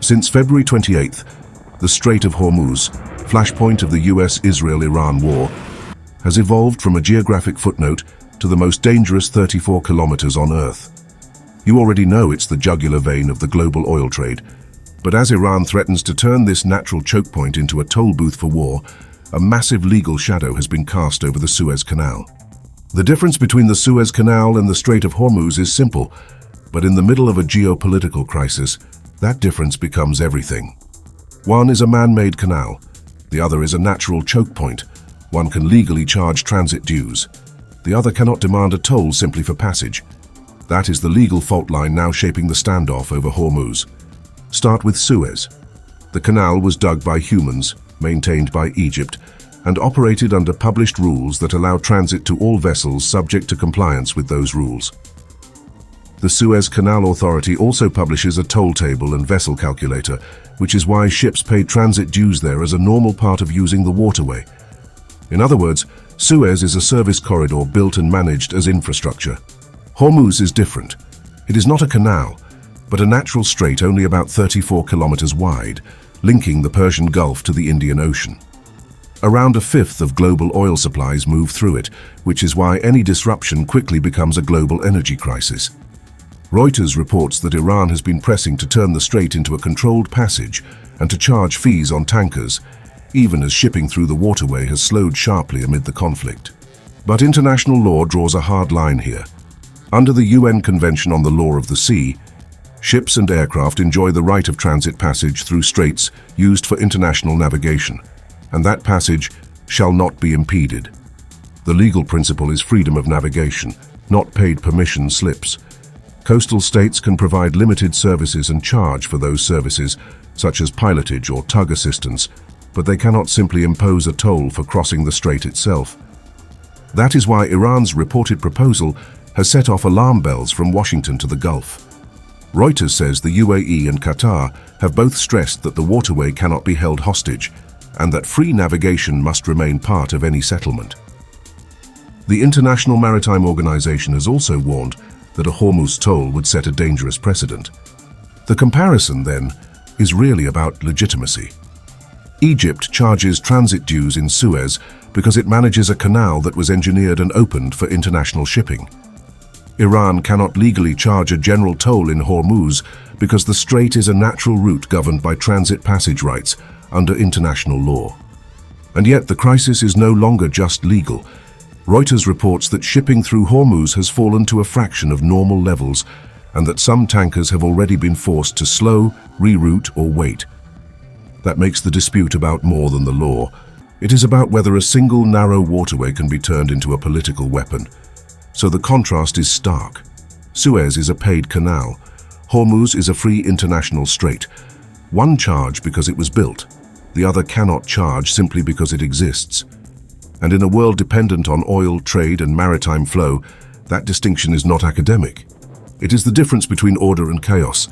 Since February 28th, the Strait of Hormuz, flashpoint of the US-Israel-Iran war, has evolved from a geographic footnote to the most dangerous 34 kilometers on Earth. You already know it's the jugular vein of the global oil trade, but as Iran threatens to turn this natural choke point into a toll booth for war, a massive legal shadow has been cast over the Suez Canal. The difference between the Suez Canal and the Strait of Hormuz is simple, but in the middle of a geopolitical crisis, that difference becomes everything. One is a man-made canal, the other is a natural choke point. One can legally charge transit dues. The other cannot demand a toll simply for passage. That is the legal fault line now shaping the standoff over Hormuz. Start with Suez. The canal was dug by humans, maintained by Egypt, and operated under published rules that allow transit to all vessels subject to compliance with those rules. The Suez Canal Authority also publishes a toll table and vessel calculator, which is why ships pay transit dues there as a normal part of using the waterway. In other words, Suez is a service corridor built and managed as infrastructure. Hormuz is different. It is not a canal, but a natural strait only about 34 kilometers wide, linking the Persian Gulf to the Indian Ocean. Around a fifth of global oil supplies move through it, which is why any disruption quickly becomes a global energy crisis. Reuters reports that Iran has been pressing to turn the strait into a controlled passage and to charge fees on tankers, even as shipping through the waterway has slowed sharply amid the conflict. But international law draws a hard line here. Under the UN Convention on the Law of the Sea, ships and aircraft enjoy the right of transit passage through straits used for international navigation, and that passage shall not be impeded. The legal principle is freedom of navigation, not paid permission slips. Coastal states can provide limited services and charge for those services, such as pilotage or tug assistance, but they cannot simply impose a toll for crossing the strait itself. That is why Iran's reported proposal has set off alarm bells from Washington to the Gulf. Reuters says the UAE and Qatar have both stressed that the waterway cannot be held hostage and that free navigation must remain part of any settlement. The International Maritime Organization has also warned that a Hormuz toll would set a dangerous precedent. The comparison, then, is really about legitimacy. Egypt charges transit dues in Suez because it manages a canal that was engineered and opened for international shipping. Iran cannot legally charge a general toll in Hormuz because the strait is a natural route governed by transit passage rights under international law. And yet the crisis is no longer just legal. Reuters reports that shipping through Hormuz has fallen to a fraction of normal levels and that some tankers have already been forced to slow, reroute, or wait. That makes the dispute about more than the law. It is about whether a single narrow waterway can be turned into a political weapon. So the contrast is stark. Suez is a paid canal. Hormuz is a free international strait. One charge because it was built. The other cannot charge simply because it exists. And in a world dependent on oil, trade, and maritime flow, that distinction is not academic. It is the difference between order and chaos.